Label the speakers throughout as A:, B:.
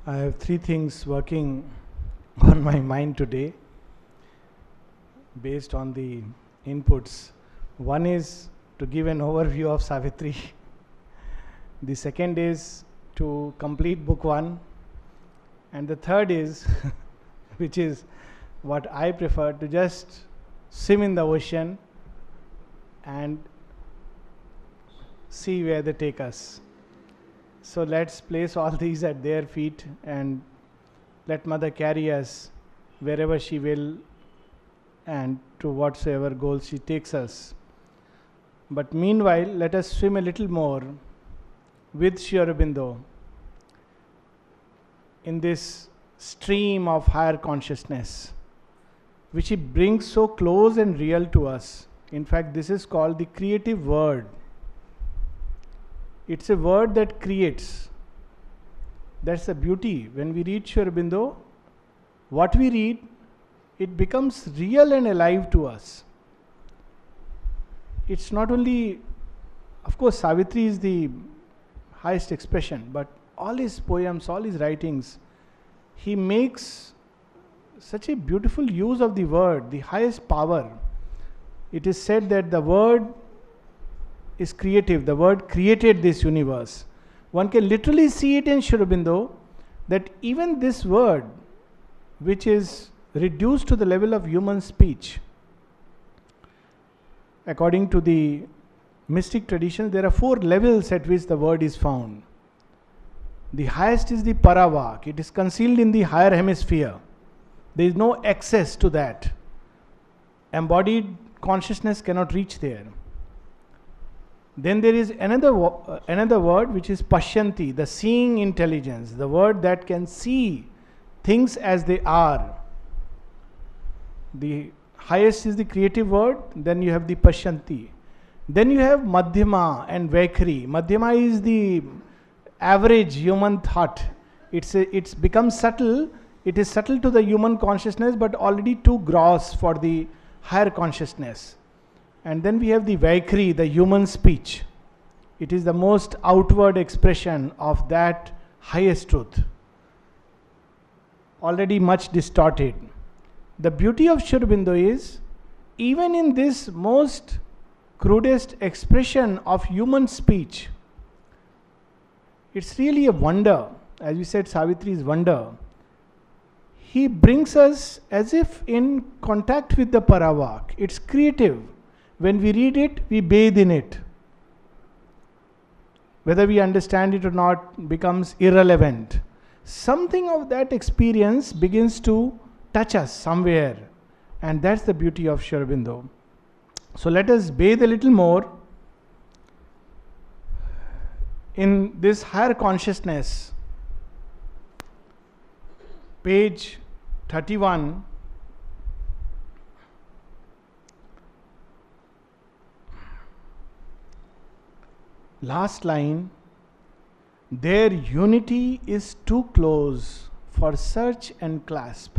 A: I have three things working on my mind today based on the inputs. One is to give an overview of Savitri. The second is to complete book 1. And the third is, which is what I prefer, to just swim in the ocean and see where they take us. So let's place all these at their feet and let Mother carry us wherever she will and to whatsoever goal she takes us. But meanwhile, let us swim a little more with Sri Aurobindo in this stream of higher consciousness, which he brings so close and real to us. In fact, this is called the creative word. It's a word that creates. That's the beauty. When we read Sri Aurobindo, what we read, it becomes real and alive to us. It's not only, of course, Savitri is the highest expression, but all his poems, all his writings, he makes such a beautiful use of the word, the highest power. It is said that the word is creative. The word created this universe. One can literally see it in Sri Aurobindo that even this word, which is reduced to the level of human speech, according to the mystic traditions, there are 4 levels at which the word is found. The highest is the Paravak. It is concealed in the higher hemisphere. There is no access to that. Embodied consciousness cannot reach there. Then there is another word which is Pashyanti, the seeing intelligence, the word that can see things as they are. The highest is the creative word, then you have the Pashyanti. Then you have Madhyama and Vaikhari. Madhyama is the average human thought. It's become subtle. It is subtle to the human consciousness, but already too gross for the higher consciousness. And then we have the Vaikhari, the human speech. It is the most outward expression of that highest truth, already much distorted. The beauty of Sri Aurobindo is, even in this most crudest expression of human speech, it's really a wonder. As we said, Savitri is wonder. He brings us as if in contact with the Paravak. It's creative. When we read it, we bathe in it. Whether we understand it or not becomes irrelevant. Something of that experience begins to touch us somewhere. And that's the beauty of Sri Aurobindo. So let us bathe a little more in this higher consciousness. Page 31. Last line. Their unity is too close for search and clasp.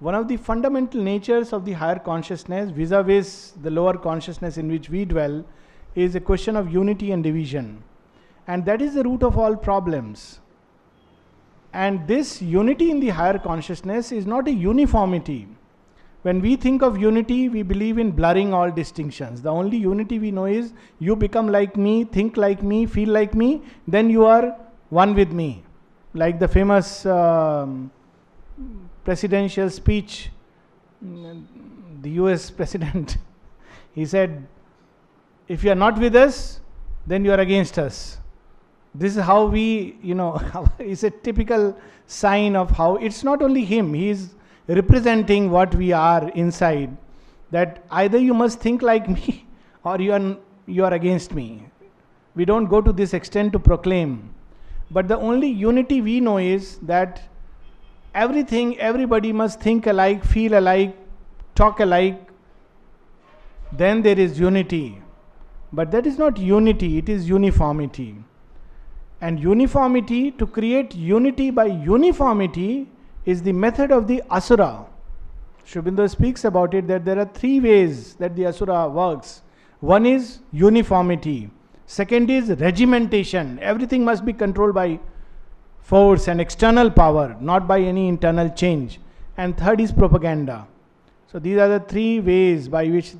A: One of the fundamental natures of the higher consciousness vis-a-vis the lower consciousness in which we dwell is a question of unity and division. And that is the root of all problems. And this unity in the higher consciousness is not a uniformity. When we think of unity, we believe in blurring all distinctions. The only unity we know is you become like me, think like me, feel like me, then you are one with me. Like the famous presidential speech, the US president, he said, if you are not with us, then you are against us. This is how we, it's a typical sign of how, it's not only him, he is representing what we are inside, that either you must think like me or you are against me. We don't go to this extent to proclaim. But the only unity we know is that everybody must think alike, feel alike, talk alike. Then there is unity. But that is not unity, it is uniformity. And uniformity, to create unity by uniformity, is the method of the Asura. Sri Aurobindo speaks about it, that there are 3 ways that the Asura works. One is uniformity. Second is regimentation. Everything must be controlled by force and external power, not by any internal change. And third is propaganda. So these are the three ways by which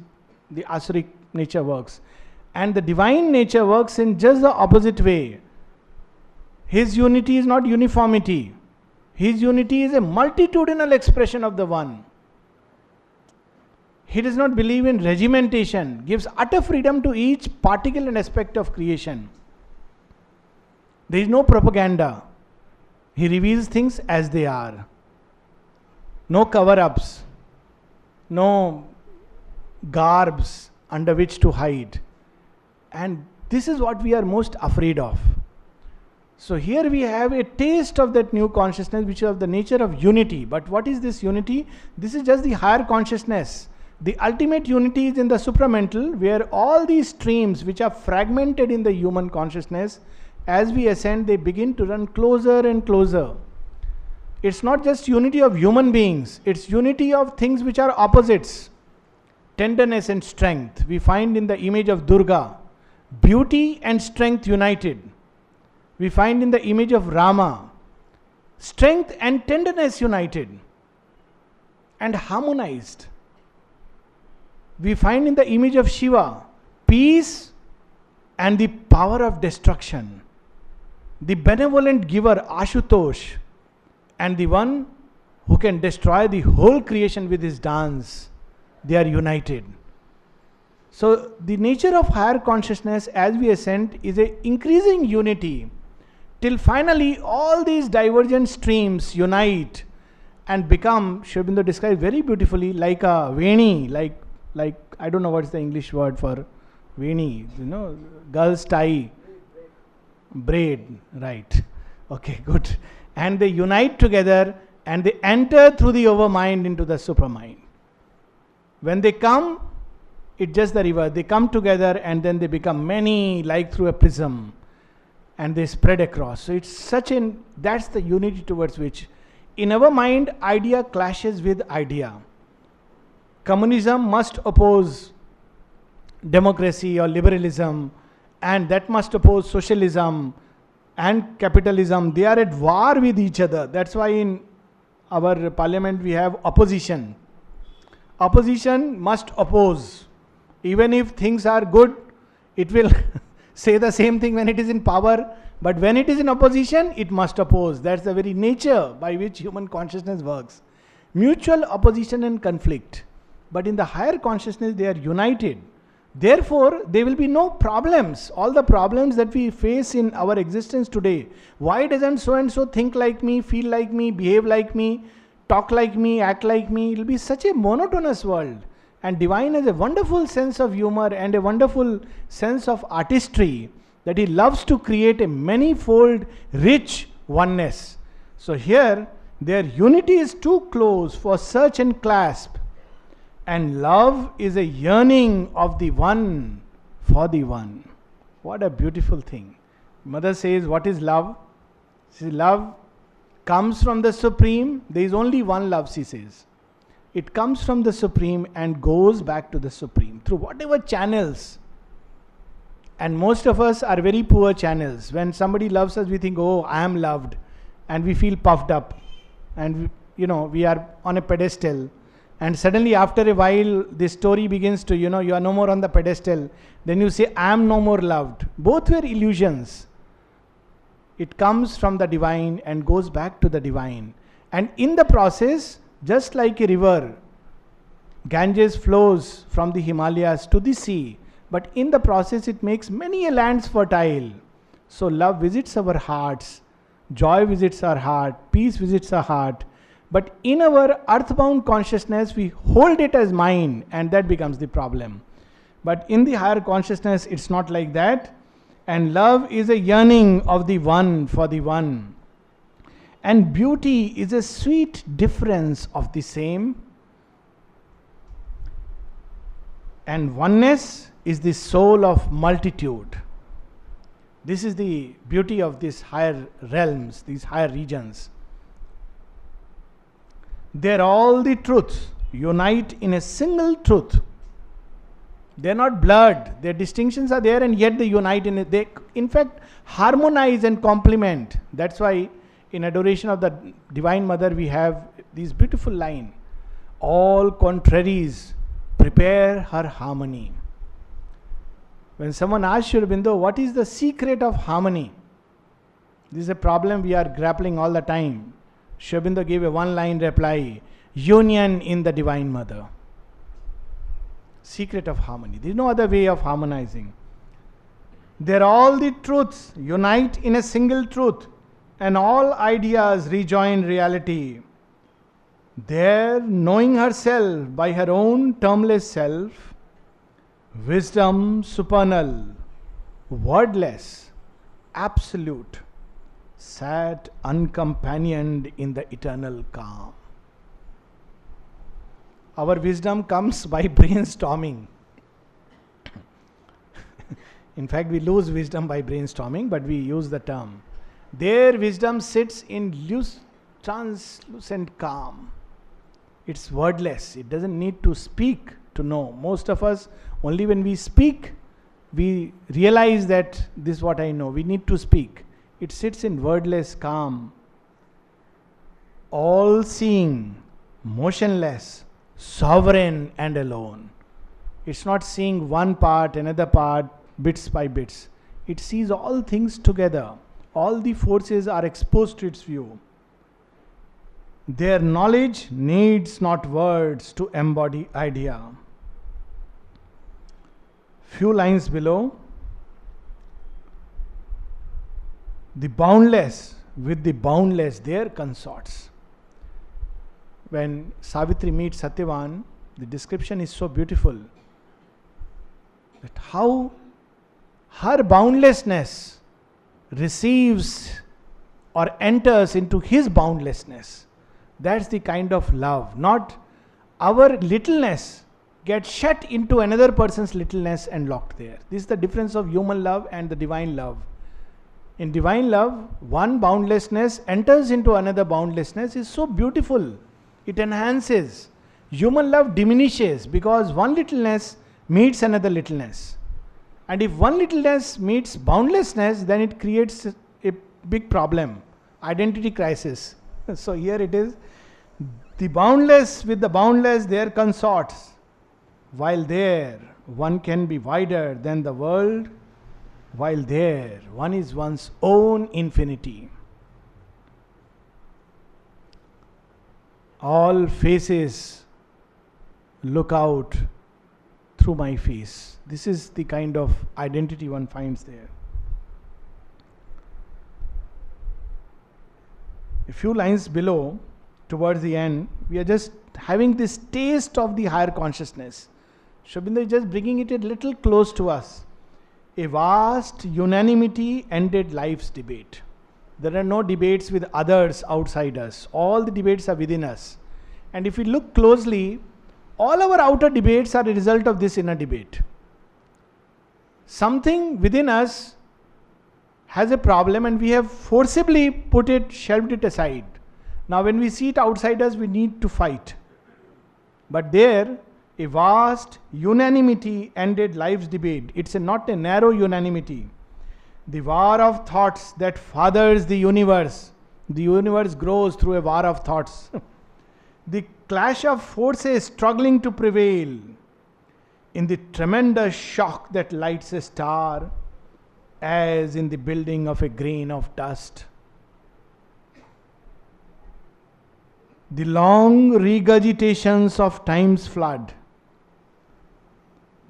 A: the asuric nature works. And the divine nature works in just the opposite way. His unity is not uniformity. His unity is a multitudinal expression of the one. He does not believe in regimentation, gives utter freedom to each particle and aspect of creation. There is no propaganda. He reveals things as they are. No cover-ups, no garbs under which to hide. And this is what we are most afraid of. So here we have a taste of that new consciousness, which is of the nature of unity. But what is this unity? This is just the higher consciousness. The ultimate unity is in the supramental, where all these streams which are fragmented in the human consciousness, as we ascend, they begin to run closer and closer. It's not just unity of human beings, it's unity of things which are opposites. Tenderness and strength. We find in the image of Durga, beauty and strength united. We find in the image of Rama, strength and tenderness united and harmonized. We find in the image of Shiva, peace and the power of destruction. The benevolent giver Ashutosh and the one who can destroy the whole creation with his dance. They are united. So the nature of higher consciousness as we ascend is an increasing unity, till finally all these divergent streams unite and become, Sri Aurobindo describes very beautifully, like a veni, like I don't know what's the English word for veni, girls tie, braid, right? Okay, good. And they unite together and they enter through the overmind into the supermind. When they come, it's just the river. They come together and then they become many, like through a prism, and they spread across. So it's that's the unity towards which, in our mind, idea clashes with idea. Communism must oppose democracy or liberalism, and that must oppose socialism and capitalism. They are at war with each other. That's why in our parliament we have opposition. Opposition must oppose. Even if things are good, it will say the same thing when it is in power. But when it is in opposition, it must oppose. That's the very nature by which human consciousness works. Mutual opposition and conflict. But in the higher consciousness, they are united. Therefore, there will be no problems. All the problems that we face in our existence today. Why doesn't so and so think like me, feel like me, behave like me, talk like me, act like me? It will be such a monotonous world. And divine has a wonderful sense of humor and a wonderful sense of artistry, that he loves to create a manifold, rich oneness. So here, their unity is too close for search and clasp. And love is a yearning of the one for the one. What a beautiful thing. Mother says, what is love? She says, love comes from the Supreme. There is only one love, she says. It comes from the Supreme and goes back to the Supreme through whatever channels. And most of us are very poor channels. When somebody loves us, we think, oh, I am loved. And we feel puffed up. And we are on a pedestal. And suddenly after a while, this story begins to, you are no more on the pedestal. Then you say, I am no more loved. Both were illusions. It comes from the divine and goes back to the divine. And in the process, just like a river, Ganges flows from the Himalayas to the sea. But in the process, it makes many lands fertile. So love visits our hearts. Joy visits our heart. Peace visits our heart. But in our earthbound consciousness, we hold it as mine, and that becomes the problem. But in the higher consciousness, it's not like that. And love is a yearning of the one for the one. And beauty is a sweet difference of the same. And oneness is the soul of multitude. This is the beauty of these higher realms, these higher regions. They're all the truths unite in a single truth. They're not blurred. Their distinctions are there and yet they unite in it. They, in fact, harmonize and complement. That's why in adoration of the Divine Mother, we have this beautiful line: all contraries prepare her harmony. When someone asks Aurobindo, what is the secret of harmony? This is a problem we are grappling all the time. Aurobindo gave a one-line reply: union in the Divine Mother. Secret of harmony. There is no other way of harmonizing. There all the truths unite in a single truth, and all ideas rejoin reality. There, knowing herself by her own termless self, wisdom supernal, wordless, absolute, sat uncompanioned in the eternal calm. Our wisdom comes by brainstorming. In fact, we lose wisdom by brainstorming, but we use the term. Their wisdom sits in loose, translucent calm. It's wordless. It doesn't need to speak to know. Most of us, only when we speak, we realize that this is what I know. We need to speak. It sits in wordless calm. All-seeing, motionless, sovereign and alone. It's not seeing one part, another part, bits by bits. It sees all things together. All the forces are exposed to its view. Their knowledge needs not words to embody idea. Few lines below. The boundless with the boundless, their consorts. When Savitri meets Satyavan, the description is so beautiful that how her boundlessness receives or enters into his boundlessness. That's the kind of love. Not our littleness gets shut into another person's littleness and locked there. This is the difference of human love and the divine love. In divine love, one boundlessness enters into another boundlessness is so beautiful. It enhances. Human love diminishes because one littleness meets another littleness. And if one littleness meets boundlessness, then it creates a big problem. Identity crisis. So here it is. The boundless with the boundless, their consorts. While there, one can be wider than the world. While there, one is one's own infinity. All faces look out through my face. This is the kind of identity one finds there. A few lines below, towards the end, we are just having this taste of the higher consciousness. Aurobindo is just bringing it a little close to us. A vast unanimity ended life's debate. There are no debates with others outside us. All the debates are within us. And if we look closely, all our outer debates are a result of this inner debate. Something within us has a problem and we have forcibly shelved it aside. Now when we see it outside us, we need to fight. But there, a vast unanimity ended life's debate. It's not a narrow unanimity. The war of thoughts that fathers the universe. The universe grows through a war of thoughts. The clash of forces struggling to prevail. In the tremendous shock that lights a star, as in the building of a grain of dust. The long regurgitations of time's flood.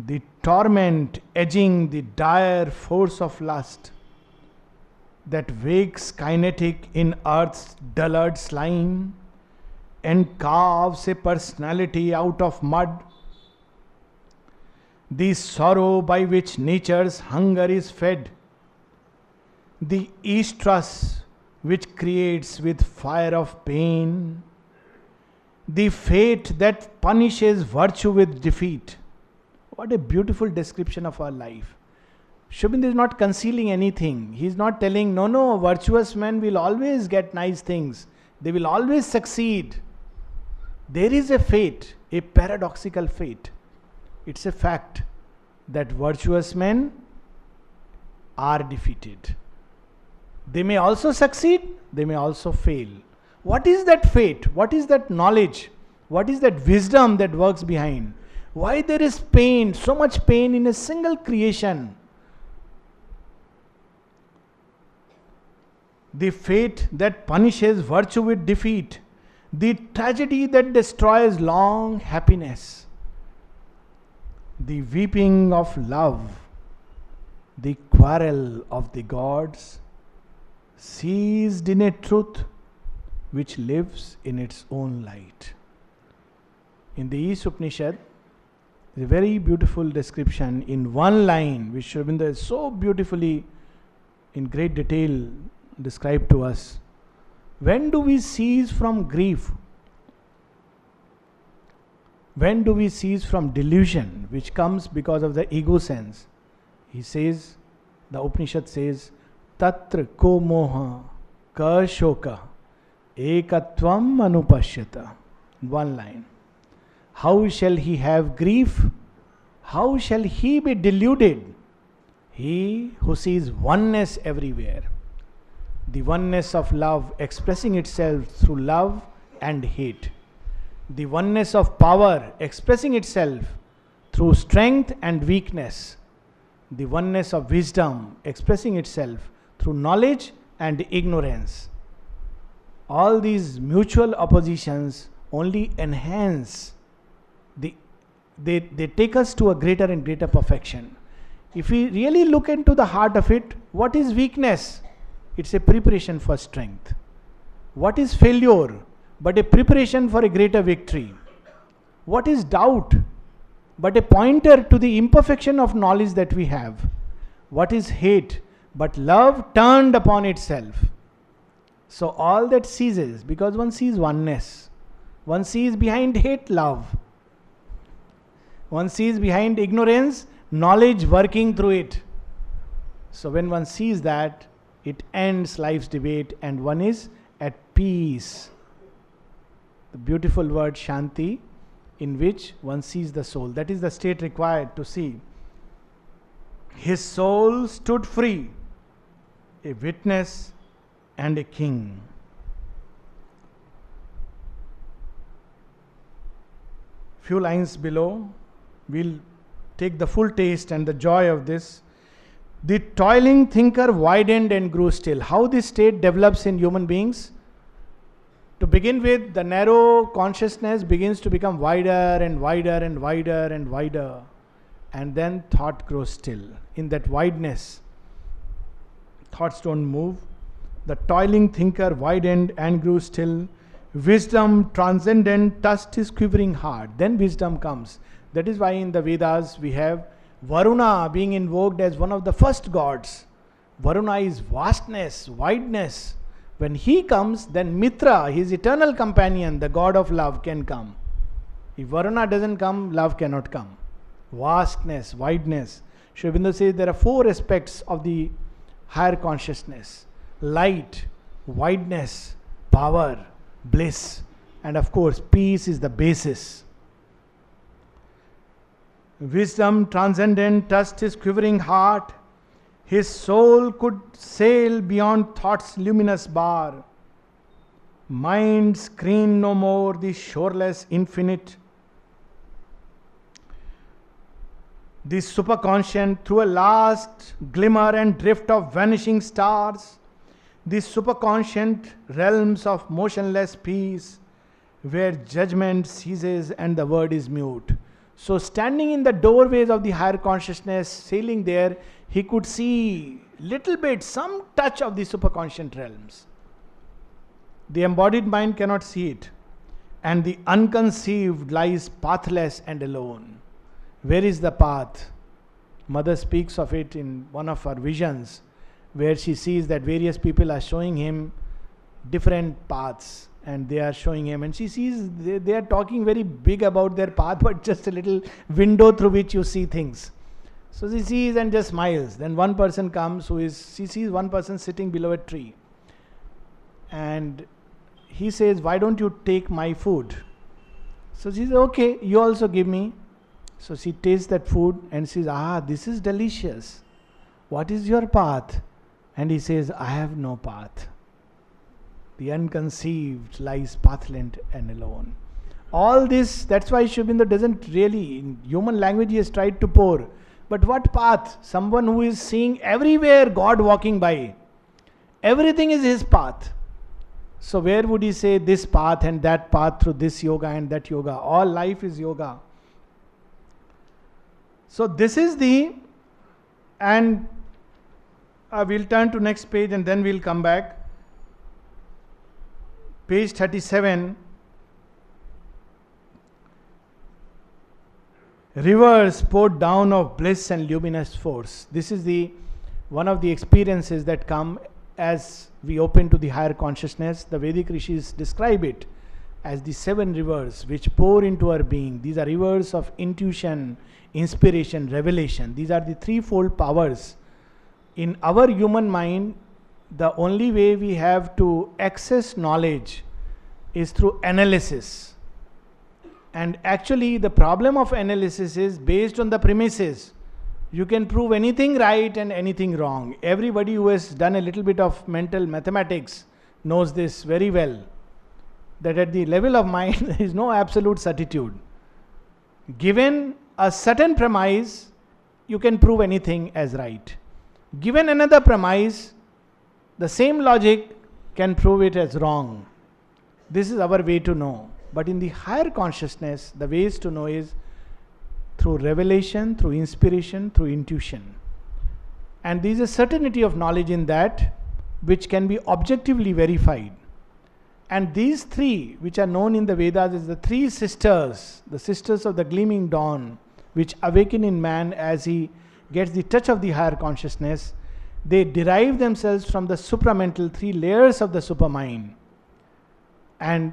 A: The torment edging the dire force of lust that wakes kinetic in earth's dullard slime and carves a personality out of mud. The sorrow by which nature's hunger is fed. The estrus which creates with fire of pain. The fate that punishes virtue with defeat. What a beautiful description of our life. Aurobindo is not concealing anything. He is not telling, no, virtuous men will always get nice things. They will always succeed. There is a fate, a paradoxical fate. It's a fact that virtuous men are defeated. They may also succeed, they may also fail. What is that fate? What is that knowledge? What is that wisdom that works behind? Why there is pain, so much pain in a single creation? The fate that punishes virtue with defeat, the tragedy that destroys long happiness, the weeping of love, the quarrel of the gods, seized in a truth which lives in its own light. In the East Upanishad, a very beautiful description in one line, which Sri Aurobindo has so beautifully, in great detail, described to us. When do we cease from grief? When do we cease from delusion, which comes because of the ego sense? He says, the Upanishad says, Tatra ko moha ka shoka ekatvam anupashyata. One line. How shall he have grief? How shall he be deluded? He who sees oneness everywhere. The oneness of love expressing itself through love and hate. The oneness of power expressing itself through strength and weakness. The oneness of wisdom expressing itself through knowledge and ignorance. All these mutual oppositions only enhance they take us to a greater and greater perfection. If we really look into the heart of it, what is weakness? It's a preparation for strength. What is failure? But a preparation for a greater victory. What is doubt? But a pointer to the imperfection of knowledge that we have. What is hate? But love turned upon itself. So all that ceases because one sees oneness. One sees behind hate love. One sees behind ignorance knowledge working through it. So when one sees that, it ends life's debate and one is at peace. The beautiful word Shanti, in which one sees the soul. That is the state required to see. His soul stood free, a witness and a king. Few lines below, we'll take the full taste and the joy of this. The toiling thinker widened and grew still. How this state develops in human beings? To begin with, the narrow consciousness begins to become wider and wider and wider and wider. And then thought grows still. In that wideness, thoughts don't move. The toiling thinker widened and grew still. Wisdom transcendent touched his quivering heart. Then wisdom comes. That is why in the Vedas we have Varuna being invoked as one of the first gods. Varuna is vastness, wideness. When he comes, then Mitra, his eternal companion, the god of love, can come. If Varuna doesn't come, love cannot come. Vastness, wideness. Sri Aurobindo says there are 4 aspects of the higher consciousness. Light, wideness, power, bliss, and of course peace is the basis. Wisdom transcendent touched his quivering heart. His soul could sail beyond thought's luminous bar. Mind screened no more the shoreless infinite. The superconscient through a last glimmer and drift of vanishing stars. The superconscient realms of motionless peace, where judgment ceases and the word is mute. So standing in the doorways of the higher consciousness, sailing there, he could see little bit, some touch of the superconscient realms. The embodied mind cannot see it. And the unconceived lies pathless and alone. Where is the path? Mother speaks of it in one of her visions, where she sees that various people are showing him different paths. And they are showing him, and she sees they are talking very big about their path, but just a little window through which you see things. So she sees and just smiles. Then one person comes she sees one person sitting below a tree. And he says, why don't you take my food? So she says, okay, you also give me. So she tastes that food and says, this is delicious. What is your path? And he says, I have no path. The unconceived lies pathless and alone. All this, that's why Aurobindo doesn't really, in human language he has tried to pour. But what path? Someone who is seeing everywhere God walking by. Everything is his path. So where would he say this path and that path through this yoga and that yoga? All life is yoga. So this is and we'll turn to next page and then we'll come back. Page 37. Rivers poured down of bliss and luminous force. This is one of the experiences that come as we open to the higher consciousness. The Vedic rishis describe it as the 7 rivers which pour into our being. These are rivers of intuition, inspiration, revelation. These are the threefold powers. In our human mind, the only way we have to access knowledge is through analysis. And actually the problem of analysis is based on the premises. You can prove anything right and anything wrong. Everybody who has done a little bit of mental mathematics knows this very well. That at the level of mind there is no absolute certitude. Given a certain premise, you can prove anything as right. Given another premise, the same logic can prove it as wrong. This is our way to know. But in the higher consciousness, the ways to know is through revelation, through inspiration, through intuition. And there is a certainty of knowledge in that which can be objectively verified. And these 3, which are known in the Vedas as the 3 sisters, the sisters of the gleaming dawn, which awaken in man as he gets the touch of the higher consciousness, they derive themselves from the supramental 3 layers of the supermind. And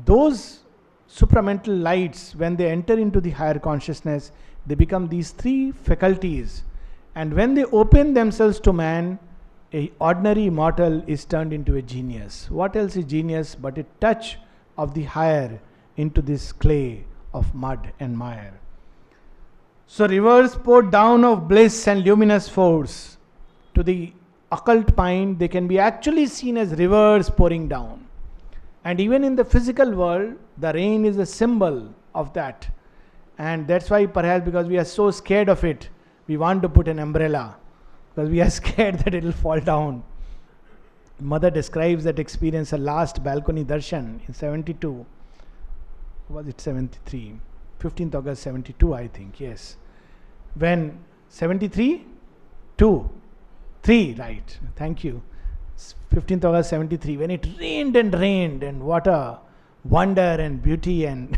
A: those supramental lights, when they enter into the higher consciousness, they become these 3 faculties. And when they open themselves to man, an ordinary mortal is turned into a genius. What else is genius but a touch of the higher into this clay of mud and mire? So rivers poured down of bliss and luminous force. To the occult mind, they can be actually seen as rivers pouring down. And even in the physical world, the rain is a symbol of that. And that's why perhaps because we are so scared of it, we want to put an umbrella. Because we are scared that it will fall down. Mother describes that experience, her last balcony darshan in 72. Was it 73? 15th August 72, I think, yes. When 73? 2. 3, right. Thank you. 15th August 73, when it rained and what a wonder and beauty, and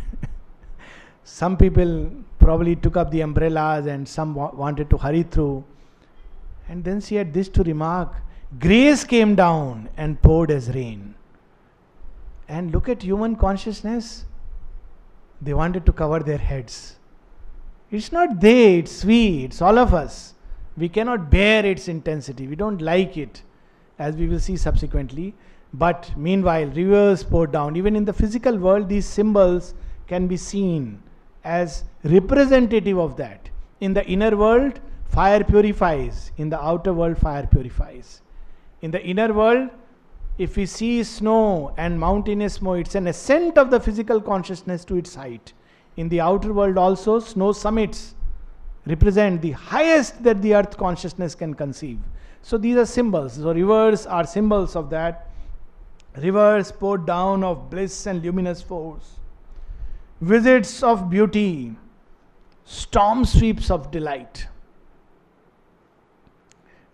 A: some people probably took up the umbrellas and some wanted to hurry through. And then she had this to remark: grace came down and poured as rain. And look at human consciousness. They wanted to cover their heads. It's not they, it's we, it's all of us. We cannot bear its intensity. We don't like it, as we will see subsequently. But meanwhile, rivers pour down. Even in the physical world, these symbols can be seen as representative of that. In the inner world, fire purifies. In the outer world, fire purifies. In the inner world, if we see snow and mountainous snow, it's an ascent of the physical consciousness to its height. In the outer world also, snow summits represent the highest that the earth consciousness can conceive. So these are symbols. So rivers are symbols of that. Rivers poured down of bliss and luminous force. Visits of beauty. Storm sweeps of delight.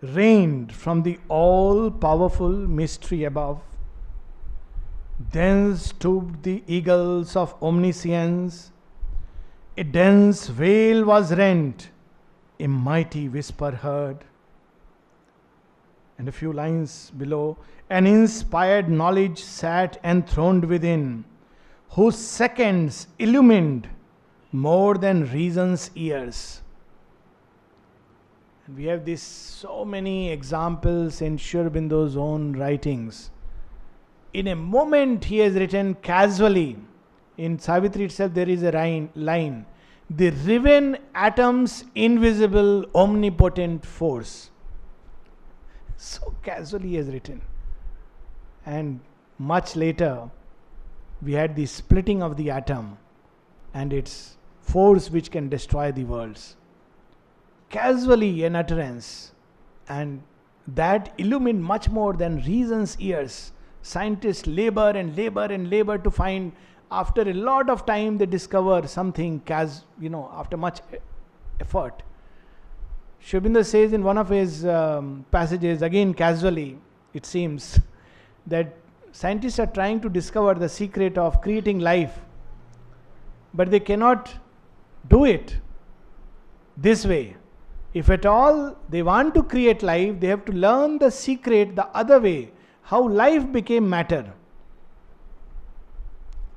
A: Rained from the all-powerful mystery above. Then stooped the eagles of omniscience. A dense veil was rent. A mighty whisper heard. And a few lines below, an inspired knowledge sat enthroned within, whose seconds illumined more than reason's ears. And we have this so many examples in Aurobindo's own writings. In a moment he has written casually, in Savitri itself there is a line, the riven atom's invisible omnipotent force. So casually he has written. And much later, we had the splitting of the atom and its force which can destroy the worlds. Casually an utterance, and that illumined much more than reason's ears. Scientists labor and labor and labor to find, after a lot of time they discover something, after much effort. Aurobindo says in one of his passages, again casually it seems, that scientists are trying to discover the secret of creating life, but they cannot do it this way. If at all they want to create life, they have to learn the secret the other way, how life became matter.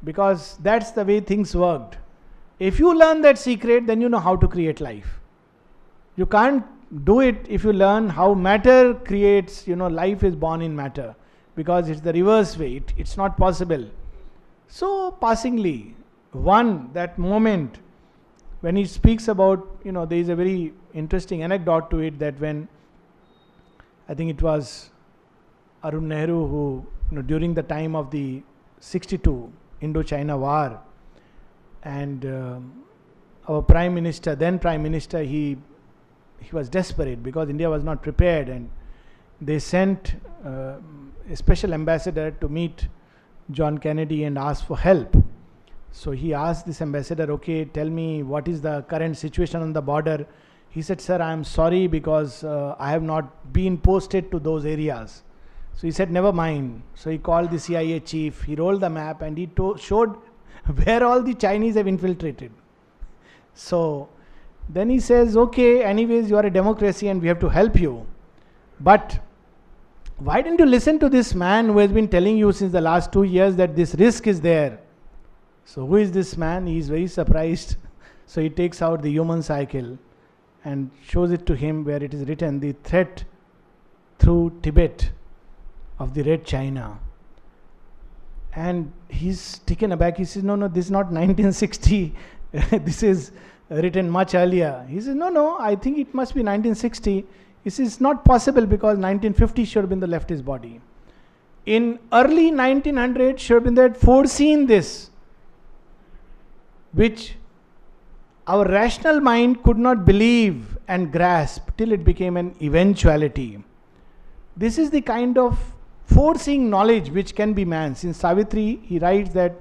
A: Because that's the way things worked. If you learn that secret, then you know how to create life. You can't do it if you learn how matter creates, life is born in matter. Because it's the reverse way, it's not possible. So passingly, that moment, when he speaks about, there is a very interesting anecdote to it, that when, I think it was Arun Nehru who, during the time of the 62 Indo-China war, and our then Prime Minister, he was desperate because India was not prepared, and they sent a special ambassador to meet John Kennedy and ask for help. So he asked this ambassador, okay, tell me what is the current situation on the border. He said, sir, I am sorry because I have not been posted to those areas. So he said, never mind. So he called the CIA chief, he rolled the map and he showed where all the Chinese have infiltrated. So then he says, okay, anyways, you are a democracy and we have to help you. But why didn't you listen to this man who has been telling you since the last 2 years that this risk is there? So who is this man? He is very surprised. So he takes out the human cycle and shows it to him, where it is written, the threat through Tibet of the Red China. And he's taken aback. He says, no, this is not 1960. This is written much earlier. He says, no, I think it must be 1960. He says, it's not possible because 1950 Aurobindo left his body. In early 1900, Aurobindo had foreseen this, which our rational mind could not believe and grasp till it became an eventuality. This is the kind of foreseeing knowledge which can be man's. In Savitri, he writes that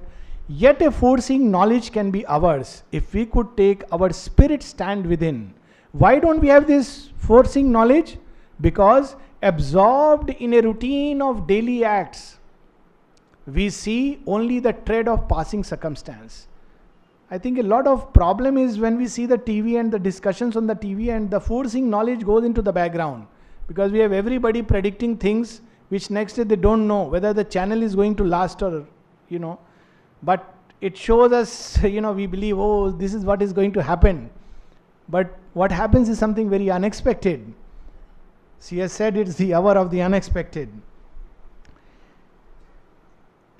A: yet a foreseeing knowledge can be ours if we could take our spirit stand within. Why don't we have this foreseeing knowledge? Because absorbed in a routine of daily acts, we see only the tread of passing circumstance. I think a lot of problem is when we see the TV and the discussions on the TV, and the foreseeing knowledge goes into the background, because we have everybody predicting things which next day they don't know whether the channel is going to last or, but it shows us, we believe, oh, this is what is going to happen. But what happens is something very unexpected. She has said it's the hour of the unexpected.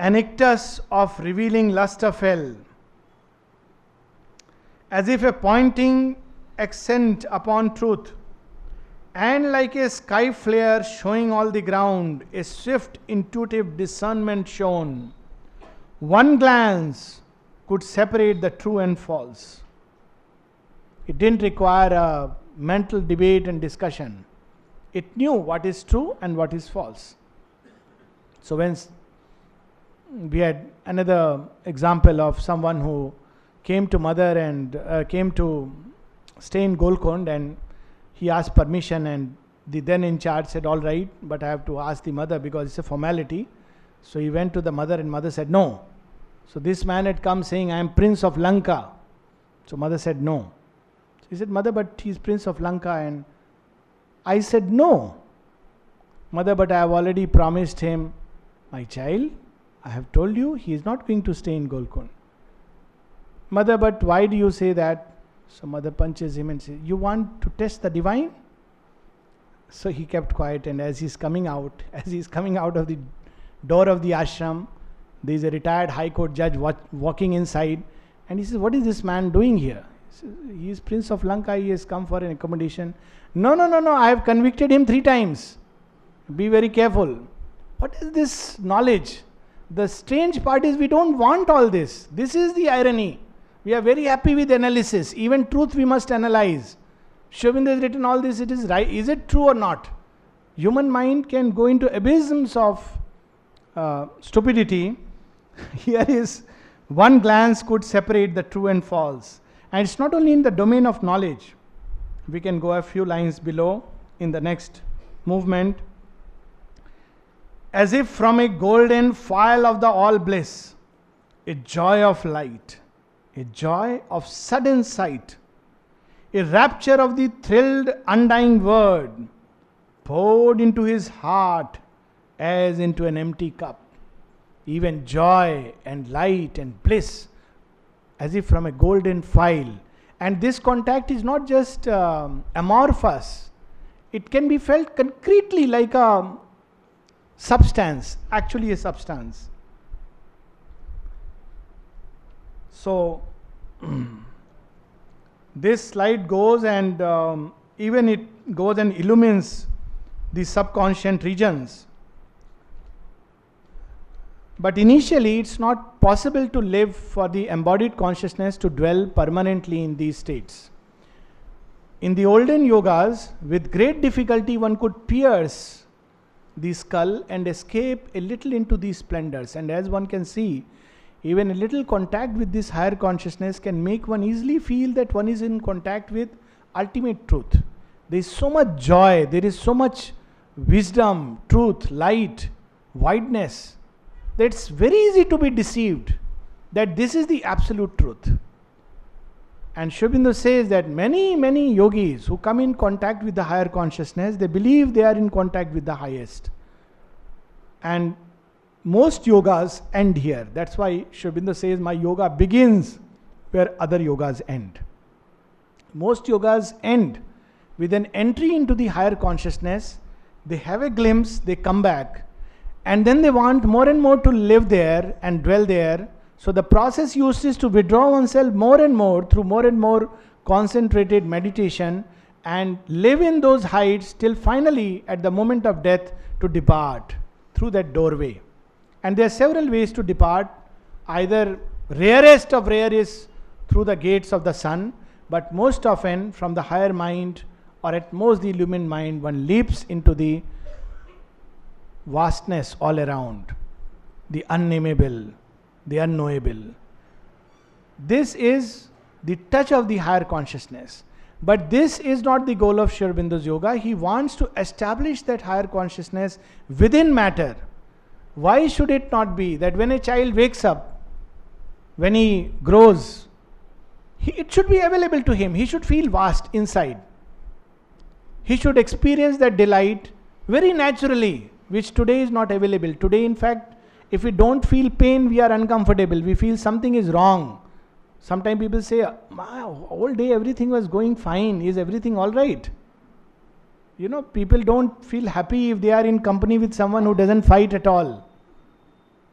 A: Anictus of revealing luster fell, as if a pointing accent upon truth, and like a sky flare showing all the ground, a swift intuitive discernment shone. One glance could separate the true and false. It didn't require a mental debate and discussion. It knew what is true and what is false. So when we had another example of someone who came to mother and came to stay in Golconda, and he asked permission, and the then in charge said, all right, but I have to ask the mother because it's a formality. So he went to the mother and mother said no. So this man had come saying, I am Prince of Lanka. So mother said no. He said, mother, but he's Prince of Lanka. And I said no. Mother, but I have already promised him. My child, I have told you he is not going to stay in Golconda. Mother, but why do you say that? So mother punches him and says, you want to test the divine? So he kept quiet, and as he's coming out of the door of the ashram, there is a retired high court judge walking inside, and he says, what is this man doing here? He says, he is Prince of Lanka, he has come for an accommodation. No, I have convicted him 3 times. Be very careful. What is this knowledge? The strange part is we don't want all this. This is the irony. We are very happy with analysis. Even truth we must analyze. Sri Aurobindo has written all this. It is right. Is it true or not? Human mind can go into abysms of stupidity. Here is one glance could separate the true and false. And it's not only in the domain of knowledge. We can go a few lines below in the next movement. As if from a golden file of the all bliss, a joy of light, a joy of sudden sight, a rapture of the thrilled undying word, poured into his heart as into an empty cup. Even joy and light and bliss, as if from a golden file. And this contact is not just amorphous, it can be felt concretely like a substance, actually a substance. So, this slide goes and even it goes and illumines the subconscious regions. But initially, it's not possible to live for the embodied consciousness to dwell permanently in these states. In the olden yogas, with great difficulty, one could pierce the skull and escape a little into these splendors. And as one can see, even a little contact with this higher consciousness can make one easily feel that one is in contact with ultimate truth. There is so much joy, there is so much wisdom, truth, light, wideness, that it's very easy to be deceived that this is the absolute truth. And Sri Aurobindo says that many yogis who come in contact with the higher consciousness, they believe they are in contact with the highest. And most yogas end here. That's why Sri Aurobindo says, my yoga begins where other yogas end. Most yogas end with an entry into the higher consciousness. They have a glimpse, they come back, and then they want more and more to live there and dwell there. So the process used is to withdraw oneself more and more through more and more concentrated meditation and live in those heights till finally at the moment of death to depart through that doorway. And there are several ways to depart. Either rarest of rare is through the gates of the sun, but most often from the higher mind or at most the illumined mind, one leaps into the vastness all around, the unnameable, the unknowable. This is the touch of the higher consciousness. But this is not the goal of Sri Aurobindo's yoga. He wants to establish that higher consciousness within matter. Why should it not be that when a child wakes up, when he grows, it should be available to him. He should feel vast inside. He should experience that delight very naturally, which today is not available. Today, in fact, if we don't feel pain, we are uncomfortable. We feel something is wrong. Sometimes people say, all day everything was going fine. Is everything all right? You know, people don't feel happy if they are in company with someone who doesn't fight at all.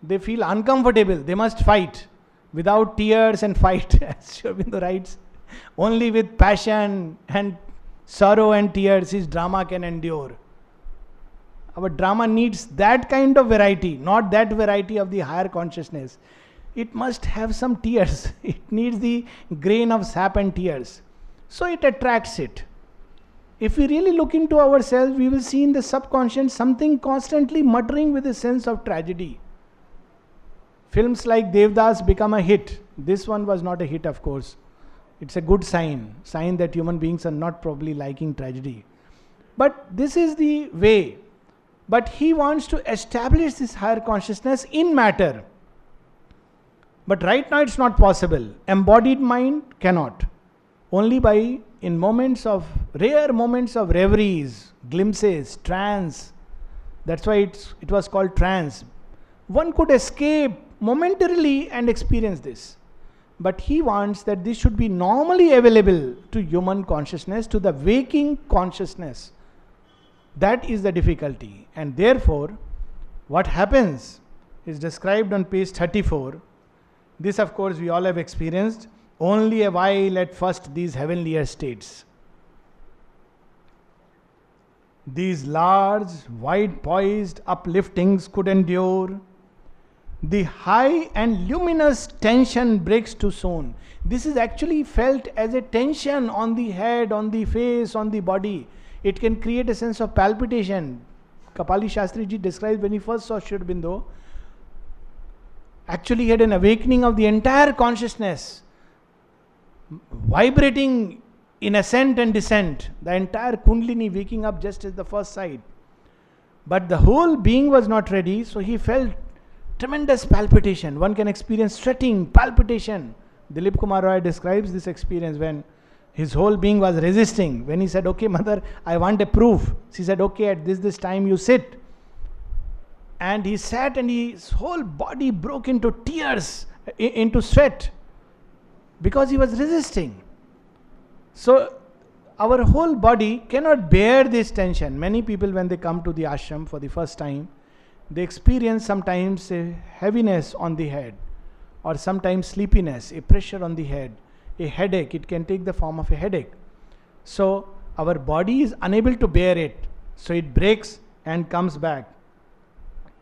A: They feel uncomfortable. They must fight. Without tears and fight, as Sri Aurobindo writes, only with passion and sorrow and tears his drama can endure. Our drama needs that kind of variety, not that variety of the higher consciousness. It must have some tears. It needs the grain of sap and tears. So it attracts it. If we really look into ourselves, we will see in the subconscious something constantly muttering with a sense of tragedy. Films like Devdas become a hit. This one was not a hit, of course. It's a good sign that human beings are not probably liking tragedy. But this is the way. But he wants to establish this higher consciousness in matter. But right now it's not possible. Embodied mind cannot. Only by, in rare moments of reveries, glimpses, trance. That's why it was called trance. One could escape momentarily and experience this. But he wants that this should be normally available to human consciousness, to the waking consciousness. That is the difficulty. And therefore, what happens is described on page 34. This, of course, we all have experienced. Only a while at first these heavenlier states. These large, wide-poised upliftings could endure. The high and luminous tension breaks too soon. This is actually felt as a tension on the head, on the face, on the body. It can create a sense of palpitation. Kapali Shastri ji describes when he first saw Aurobindo, actually he had an awakening of the entire consciousness, vibrating in ascent and descent, the entire Kundalini waking up just at the first sight. But the whole being was not ready, so he felt tremendous palpitation. One can experience sweating, palpitation. Dilip Kumar Roy describes this experience when his whole being was resisting. When he said, okay, mother, I want a proof. She said, okay, at this time you sit. And he sat and his whole body broke into tears, into sweat, because he was resisting. So, our whole body cannot bear this tension. Many people, when they come to the ashram for the first time, they experience sometimes a heaviness on the head, or sometimes sleepiness, a pressure on the head, a headache. It can take the form of a headache. So, our body is unable to bear it. So, it breaks and comes back.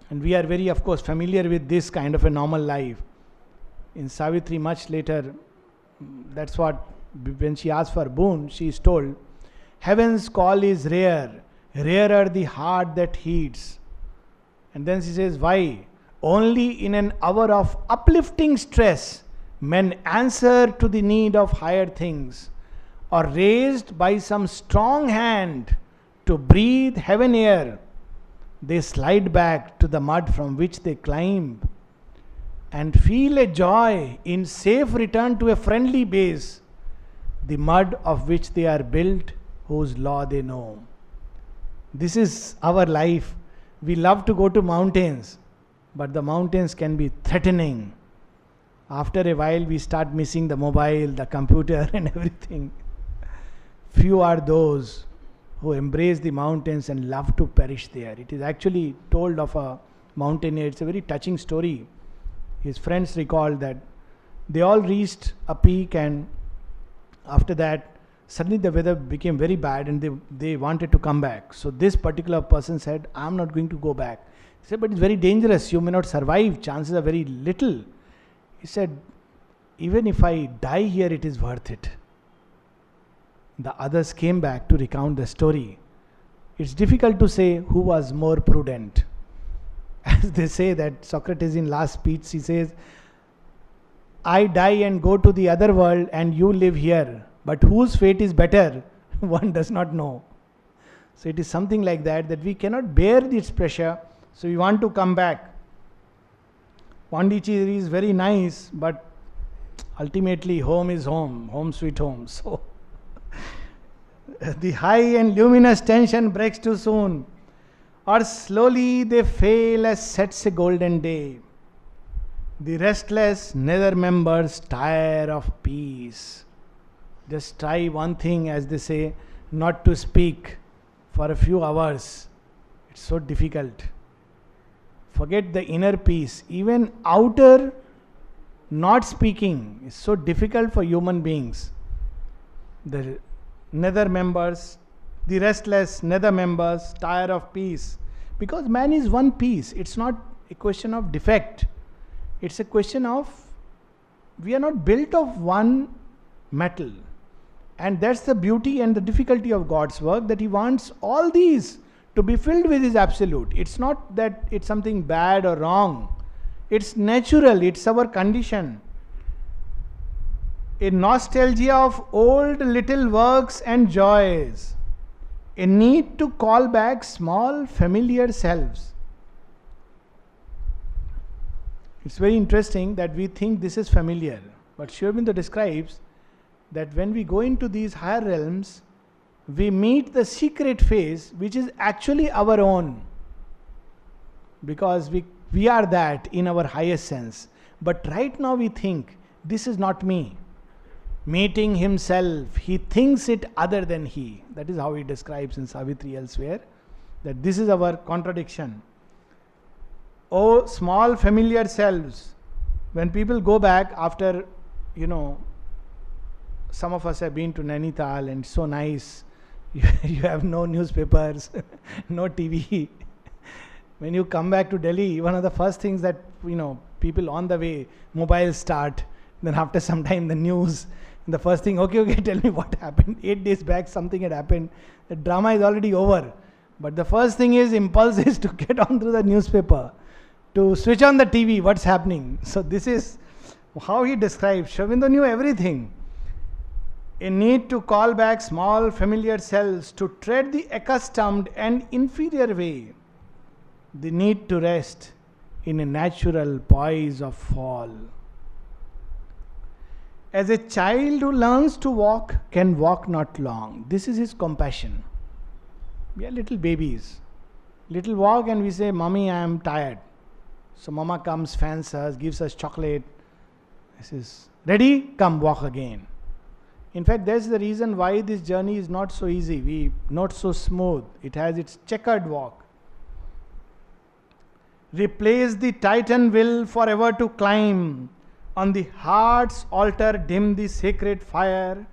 A: And we are very, of course, familiar with this kind of a normal life. In Savitri, much later, that's what, when she asks for boon, she is told, heaven's call is rare, rarer the heart that heeds. And then she says, why? Only in an hour of uplifting stress, men answer to the need of higher things, or raised by some strong hand to breathe heaven air, they slide back to the mud from which they climb, and feel a joy in safe return to a friendly base, the mud of which they are built, whose law they know. This is our life. We love to go to mountains, but the mountains can be threatening. After a while, we start missing the mobile, the computer, and everything. Few are those who embrace the mountains and love to perish there. It is actually told of a mountaineer. It's a very touching story. His friends recall that they all reached a peak, and after that, suddenly the weather became very bad and they wanted to come back. So this particular person said, I'm not going to go back. He said, but it's very dangerous. You may not survive. Chances are very little. He said, even if I die here, it is worth it. The others came back to recount the story. It's difficult to say who was more prudent. As they say that Socrates in last speech, he says, I die and go to the other world and you live here. But whose fate is better, one does not know. So it is something like that, that we cannot bear this pressure, so we want to come back. Pondicherry is very nice, but ultimately home is home, home sweet home. So the high and luminous tension breaks too soon, or slowly they fail as sets a golden day. The restless nether members tire of peace. Just try one thing, as they say, not to speak for a few hours. It's so difficult. Forget the inner peace. Even outer not speaking is so difficult for human beings. The nether members, the restless nether members tire of peace. Because man is one piece. It's not a question of defect. It's a question of, we are not built of one metal. And that's the beauty and the difficulty of God's work, that He wants all these to be filled with His absolute. It's not that it's something bad or wrong. It's natural, it's our condition. A nostalgia of old little works and joys. A need to call back small familiar selves. It's very interesting that we think this is familiar. But Aurobindo describes that when we go into these higher realms, we meet the secret phase which is actually our own. Because we are that in our highest sense. But right now we think, this is not me. Meeting himself, he thinks it other than he. That is how he describes in Savitri elsewhere, that this is our contradiction. Oh, small familiar selves. When people go back after, some of us have been to Nainital and it's so nice You have no newspapers, no TV. When you come back to Delhi, one of the first things that, people on the way, mobiles start. Then after some time, the news. And the first thing, okay, tell me what happened. 8 days back, something had happened. The drama is already over. But the first thing is, impulse is to get on through the newspaper, to switch on the TV, what's happening. So this is how he describes. Sri Aurobindo knew everything. A need to call back small familiar selves to tread the accustomed and inferior way. The need to rest in a natural poise of fall. As a child who learns to walk can walk not long. This is his compassion. We are little babies. Little walk and we say, Mommy, I am tired. So Mama comes, fans us, gives us chocolate. This is, ready? Come walk again. In fact, that's the reason why this journey is not so easy, not so smooth. It has its checkered walk. Replace the Titan will forever to climb. On the heart's altar dim the sacred fire.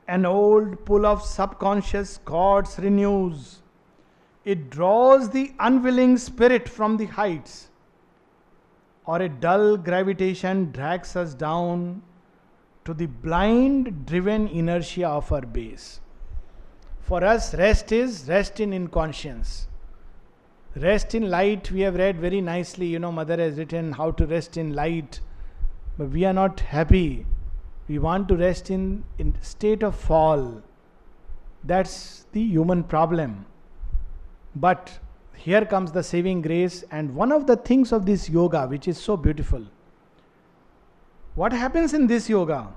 A: An old pull of subconscious chords renews. It draws the unwilling spirit from the heights. Or a dull gravitation drags us down to the blind driven inertia of our base. For us, rest is rest in inconscience. Rest in light, we have read very nicely. Mother has written how to rest in light. But we are not happy. We want to rest in state of fall. That's the human problem. But here comes the saving grace, and one of the things of this yoga, which is so beautiful. What happens in this yoga?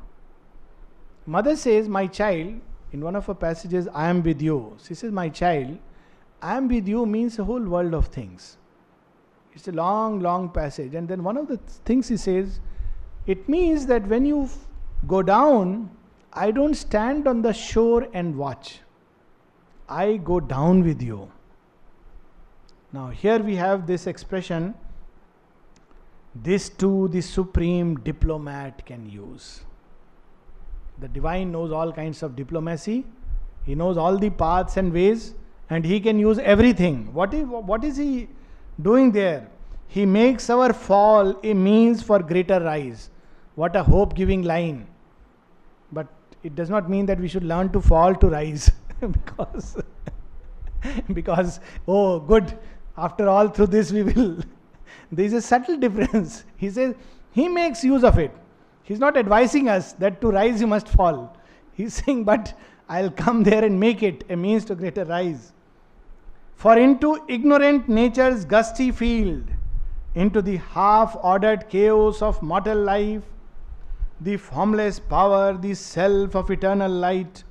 A: Mother says, my child, in one of her passages, I am with you. She says, my child, I am with you means a whole world of things. It's a long, long passage. And then one of the things he says, it means that when you go down, I don't stand on the shore and watch. I go down with you. Now here we have this expression, this too the supreme diplomat can use. The divine knows all kinds of diplomacy. He knows all the paths and ways, and he can use everything. What is he doing there? He makes our fall a means for greater rise. What a hope-giving line. But it does not mean that we should learn to fall to rise. because, oh good, after all through this we will. There is a subtle difference. He says, he makes use of it. He's not advising us that to rise you must fall. He's saying, but I'll come there and make it a means to greater rise. For into ignorant nature's gusty field, into the half-ordered chaos of mortal life, the formless power, the self of eternal light,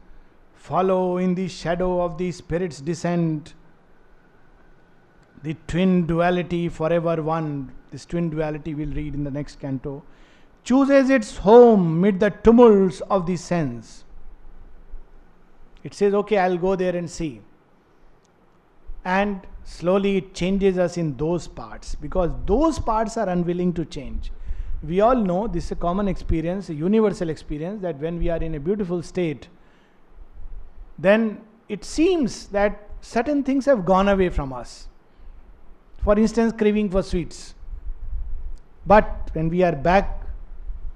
A: follow in the shadow of the Spirit's descent. The twin duality forever one, this twin duality we'll read in the next canto, chooses its home mid the tumults of the sense. It says, okay, I'll go there and see. And slowly it changes us in those parts, because those parts are unwilling to change. We all know, this is a common experience, a universal experience, that when we are in a beautiful state, then it seems that certain things have gone away from us. For instance, craving for sweets. But when we are back,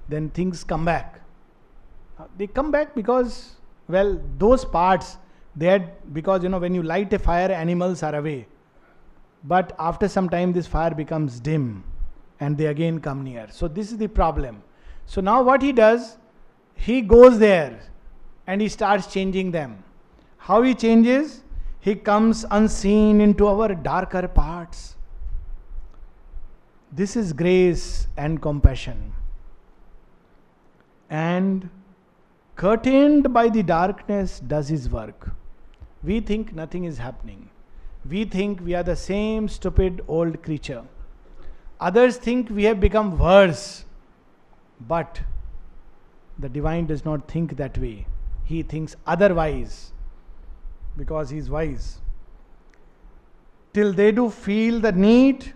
A: then things come back. They come back because, well, those parts, because when you light a fire, animals are away. But after some time, this fire becomes dim and they again come near. So this is the problem. So now what he does, he goes there and he starts changing them. How he changes? He comes unseen into our darker parts. This is grace and compassion. And curtained by the darkness does his work. We think nothing is happening. We think we are the same stupid old creature. Others think we have become worse. But the divine does not think that way. He thinks otherwise, because he is wise. Till they do feel the need,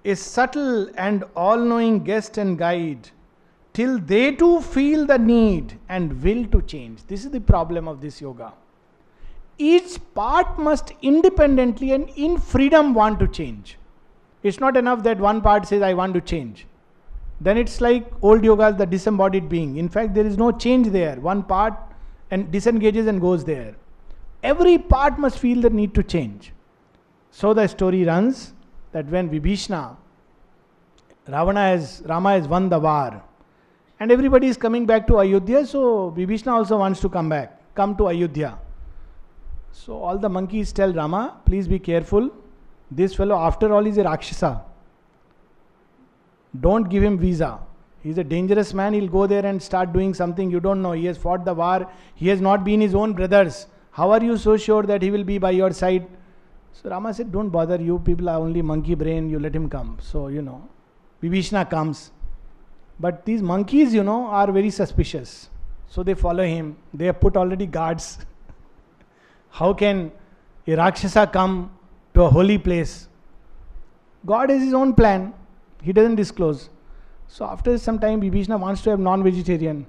A: a subtle and all-knowing guest and guide till they too feel the need and will to change. This is the problem of this yoga. Each part must independently and in freedom want to change. It's not enough that one part says, I want to change. Then it's like old yoga, the disembodied being. In fact, there is no change there. One part and disengages and goes there. Every part must feel the need to change. So the story runs that when Vibhishna, Rama has won the war, and everybody is coming back to Ayodhya, so Vibhishna also wants to come to Ayodhya. So all the monkeys tell Rama, please be careful. This fellow, after all, is a Rakshasa. Don't give him visa. He's a dangerous man. He'll go there and start doing something you don't know. He has fought the war. He has not been his own brothers. How are you so sure that he will be by your side? So Rama said, don't bother. You people are only monkey brain. You let him come. So, Vibhishna comes. But these monkeys, are very suspicious. So they follow him. They have put already guards. How can a Rakshasa come to a holy place? God has his own plan. He doesn't disclose. So after some time, Vibhishna wants to have non-vegetarian.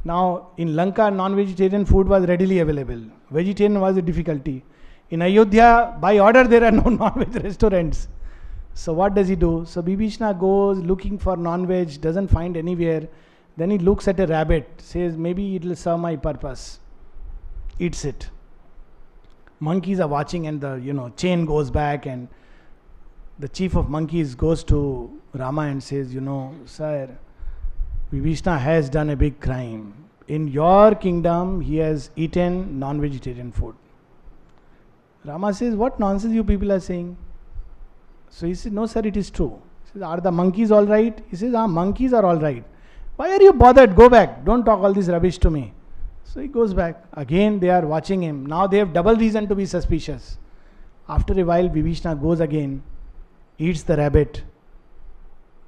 A: Now in Lanka, non-vegetarian food was readily available. Vegetarian was a difficulty. In Ayodhya, by order, there are no non-veg restaurants. So what does he do? So Vibhishna goes looking for non-veg, doesn't find anywhere. Then he looks at a rabbit, says, maybe it will serve my purpose. Eats it. Monkeys are watching, and the chain goes back, and the chief of monkeys goes to Rama and says, sir, Vibhishna has done a big crime. In your kingdom, he has eaten non-vegetarian food. Rama says, what nonsense you people are saying? So he says, no sir, it is true. He says, are the monkeys all right? He says, monkeys are all right. Why are you bothered? Go back. Don't talk all this rubbish to me. So he goes back. Again they are watching him. Now they have double reason to be suspicious. After a while, Vibhishna goes again, eats the rabbit.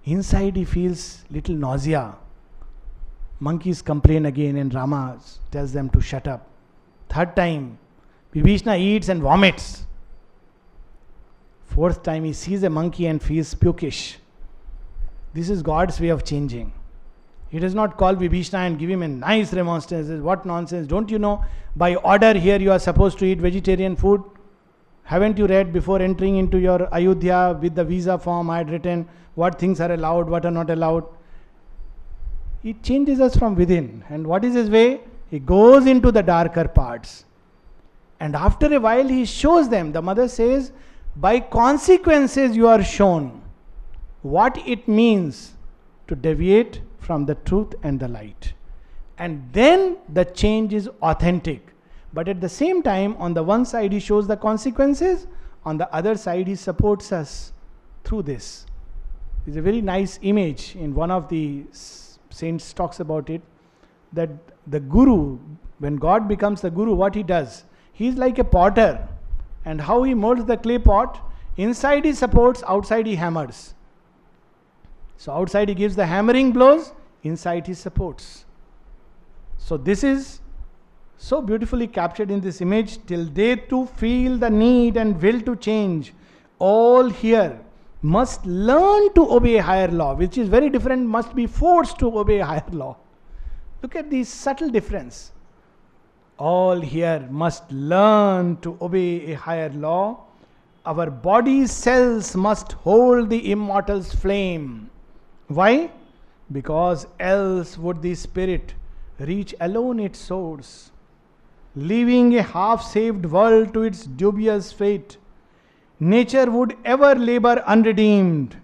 A: Inside he feels little nausea. Monkeys complain again, and Rama tells them to shut up. Third time, Vibhishna eats and vomits. Fourth time, he sees a monkey and feels pukish. This is God's way of changing. He does not call Vibhishna and give him a nice remonstrance. Says, what nonsense. Don't you know, by order here you are supposed to eat vegetarian food? Haven't you read before entering into your Ayodhya with the visa form I had written what things are allowed, what are not allowed? He changes us from within. And what is his way? He goes into the darker parts. And after a while he shows them. The mother says, by consequences you are shown what it means to deviate from the truth and the light. And then the change is authentic. But at the same time, on the one side he shows the consequences, on the other side he supports us through this. It's a very nice image. In one of the saints talks about it, that the guru, when God becomes the guru, what he does? He is like a potter. And how he molds the clay pot, inside he supports, outside he hammers. So outside he gives the hammering blows, inside he supports. So this is so beautifully captured in this image. Till they too feel the need and will to change, all here must learn to obey higher law, which is very different, must be forced to obey higher law. Look at the subtle difference. All here must learn to obey a higher law. Our body's cells must hold the immortal's flame. Why? Because else would the spirit reach alone its source, leaving a half-saved world to its dubious fate. Nature would ever labor unredeemed.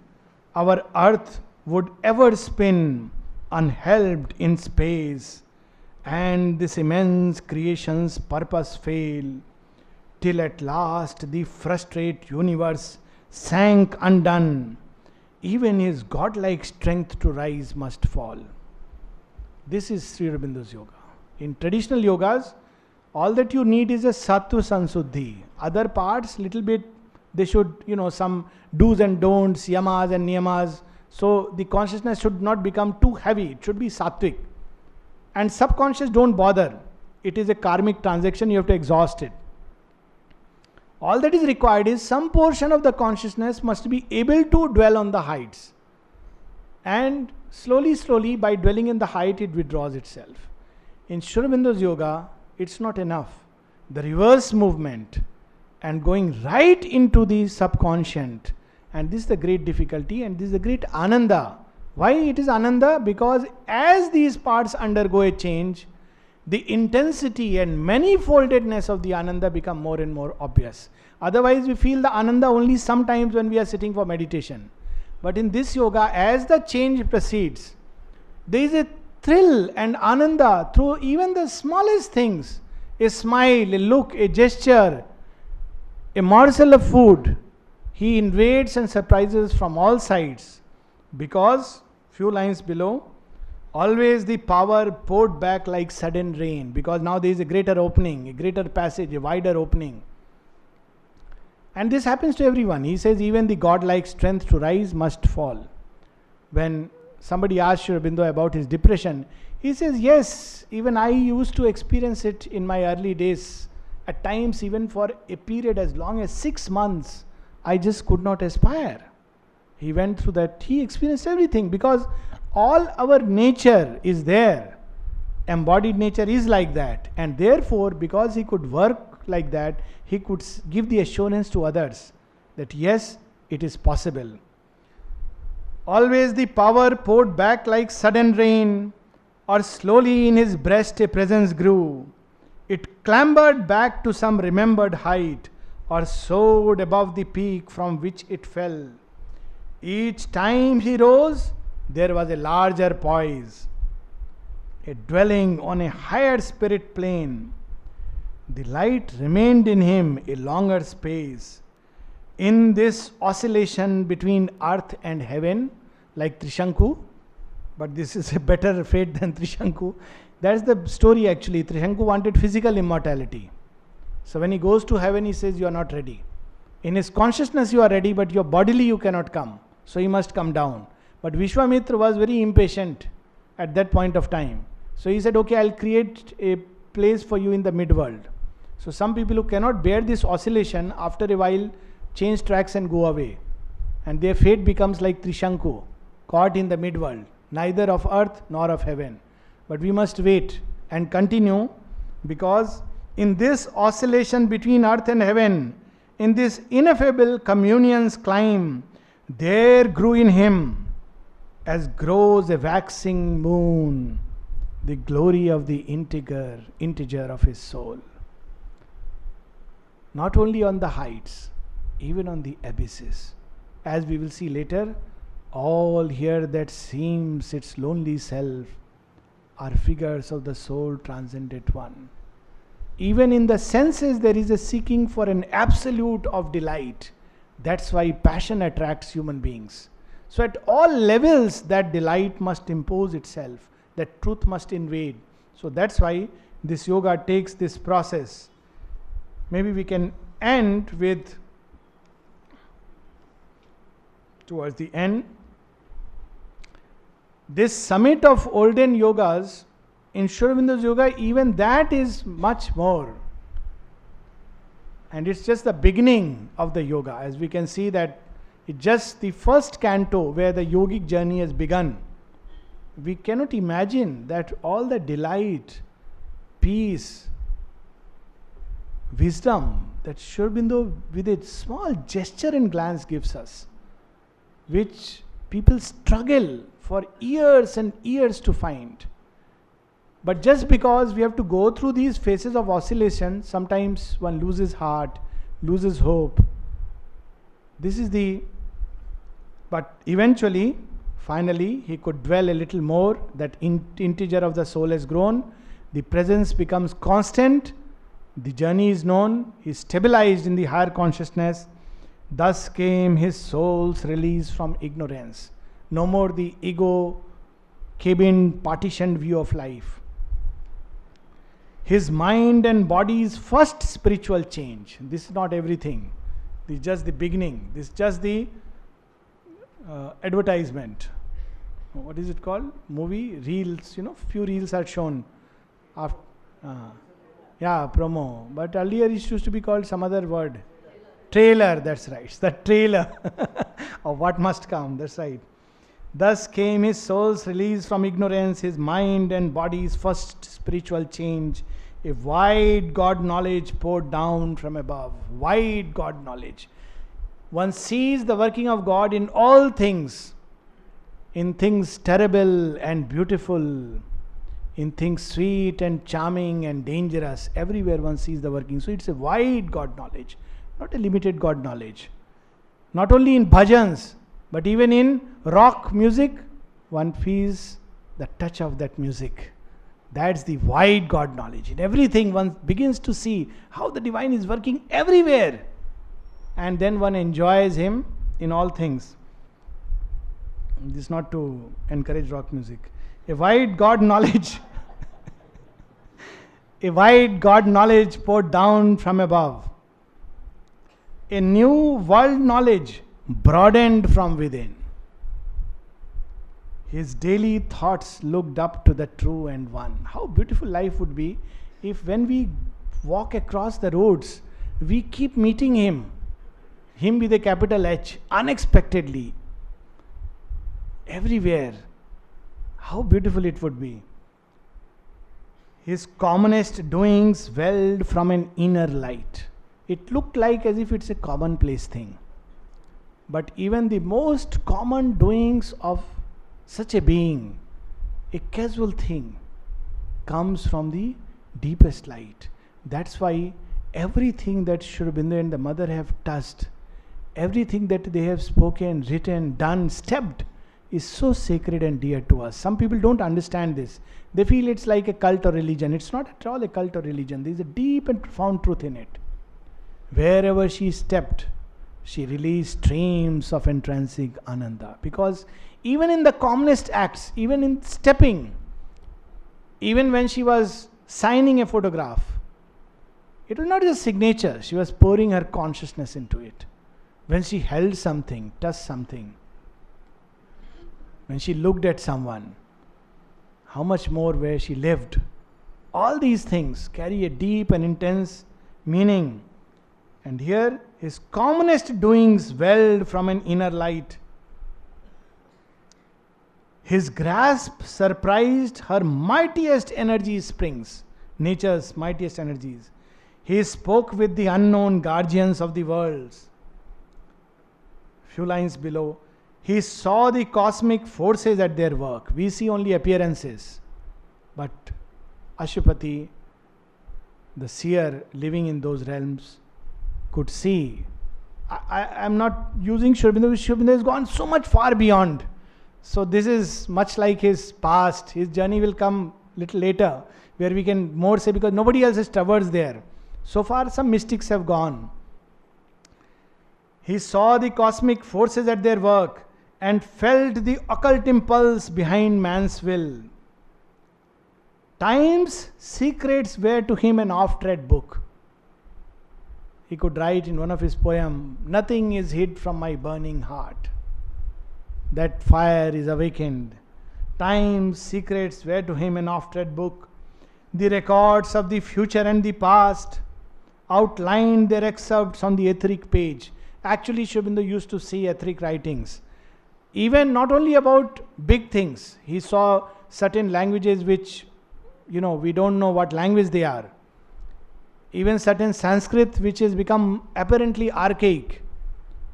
A: Our earth would ever spin unhelped in space. And this immense creation's purpose fail, till at last the frustrate universe sank undone. Even his godlike strength to rise must fall. This is Sri Aurobindo's yoga. In traditional yogas, all that you need is a sattva sansuddhi. Other parts, little bit, they should, some do's and don'ts, yamas and niyamas. So the consciousness should not become too heavy. It should be sattvic. And subconscious, don't bother. It is a karmic transaction, you have to exhaust it. All that is required is some portion of the consciousness must be able to dwell on the heights. And slowly, by dwelling in the height, it withdraws itself. In Sri Aurobindo's yoga, it's not enough. The reverse movement and going right into the subconscious. And this is the great difficulty, and this is the great ananda. Why it is ananda? Because as these parts undergo a change, the intensity and manifoldedness of the ananda become more and more obvious. Otherwise, we feel the ananda only sometimes when we are sitting for meditation. But in this yoga, as the change proceeds, there is a thrill and ananda through even the smallest things. A smile, a look, a gesture, a morsel of food. He invades and surprises from all sides. Because, few lines below, always the power poured back like sudden rain. Because now there is a greater opening, a greater passage, a wider opening. And this happens to everyone. He says even the godlike strength to rise must fall. When somebody asked Sri Aurobindo about his depression, he says, yes, even I used to experience it in my early days. At times, even for a period as long as 6 months, I just could not aspire. He went through that. He experienced everything because all our nature is there. Embodied nature is like that. And therefore, because he could work like that, he could give the assurance to others that yes, it is possible. Always the power poured back like sudden rain, or slowly in his breast a presence grew. It clambered back to some remembered height, or soared above the peak from which it fell. Each time he rose, there was a larger poise, a dwelling on a higher spirit plane. The light remained in him a longer space. In this oscillation between earth and heaven, like Trishanku, but this is a better fate than Trishanku. That's the story actually. Trishanku wanted physical immortality. So when he goes to heaven, he says, you are not ready. In his consciousness you are ready, but your bodily you cannot come. So he must come down. But Vishwamitra was very impatient at that point of time. So he said, okay, I'll create a place for you in the mid-world. So some people who cannot bear this oscillation, after a while change tracks and go away. And their fate becomes like Trishanku, caught in the mid-world, neither of earth nor of heaven. But we must wait and continue, because in this oscillation between earth and heaven, in this ineffable communion's climb, there grew in him, as grows a waxing moon, the glory of the integer of his soul. Not only on the heights, even on the abysses. As we will see later, all here that seems its lonely self are figures of the soul transcendent one. Even in the senses there is a seeking for an absolute of delight. That's why passion attracts human beings. So at all levels that delight must impose itself, that truth must invade. So that's why this yoga takes this process. Maybe we can end with, towards the end, this summit of olden yogas. In Sri Aurobindo's yoga, even that is much more. And it's just the beginning of the yoga. As we can see that it's just the first canto where the yogic journey has begun. We cannot imagine that all the delight, peace, wisdom that Sri Aurobindo with a small gesture and glance gives us, which people struggle for years and years to find. But just because we have to go through these phases of oscillation, sometimes one loses heart, loses hope. But eventually, finally, he could dwell a little more. That integer of the soul has grown. The presence becomes constant. The journey is known. He is stabilized in the higher consciousness. Thus came his soul's release from ignorance. No more the ego, cabined, partitioned view of life. His mind and body's first spiritual change. This is not everything. This is just the beginning. This is just the advertisement. What is it called? Movie? Reels. Few reels are shown. After, promo. But earlier it used to be called some other word. Trailer, that's right. It's the trailer of what must come. That's right. Thus came his soul's release from ignorance, his mind and body's first spiritual change. A wide God knowledge poured down from above. Wide God knowledge. One sees the working of God in all things, in things terrible and beautiful, in things sweet and charming and dangerous. Everywhere one sees the working. So it's a wide God knowledge, not a limited God knowledge. Not only in bhajans, but even in rock music, one feels the touch of that music. That's the wide God knowledge. In everything, one begins to see how the divine is working everywhere. And then one enjoys him in all things. This is not to encourage rock music. A wide God knowledge, a wide God knowledge poured down from above. A new world knowledge broadened from within. His daily thoughts looked up to the true and one. How beautiful life would be if when we walk across the roads, we keep meeting him with a capital H, unexpectedly, everywhere. How beautiful it would be. His commonest doings welled from an inner light. It looked like as if it's a commonplace thing. But even the most common doings of such a being, a casual thing, comes from the deepest light. That's why everything that Sri Aurobindo and the mother have touched, everything that they have spoken, written, done, stepped, is so sacred and dear to us. Some people don't understand this. They feel it's like a cult or religion. It's not at all a cult or religion. There is a deep and profound truth in it. Wherever she stepped, she released streams of entrancing ananda. Because even in the commonest acts, even in stepping, even when she was signing a photograph, it was not just signature. She was pouring her consciousness into it. When she held something, touched something, when she looked at someone, how much more where she lived. All these things carry a deep and intense meaning. And here, his commonest doings welled from an inner light. His grasp surprised her mightiest energy springs, nature's mightiest energies. He spoke with the unknown guardians of the worlds. Few lines below, he saw the cosmic forces at their work. We see only appearances. But Ashupati, the seer living in those realms, could see. I am not using Sri Aurobindo. Sri Aurobindo has gone so much far beyond. So this is much like his past. His journey will come little later, where we can more say, because nobody else has traversed there. So far some mystics have gone. He saw the cosmic forces at their work and felt the occult impulse behind man's will. Time's secrets were to him an oft-read book. He could write in one of his poems, "Nothing is hid from my burning heart." That fire is awakened. Time's secrets were to him an oft-read book. The records of the future and the past outlined their excerpts on the etheric page. Actually, Sri Aurobindo used to see etheric writings. Even not only about big things. He saw certain languages which, we don't know what language they are. Even certain Sanskrit which has become apparently archaic,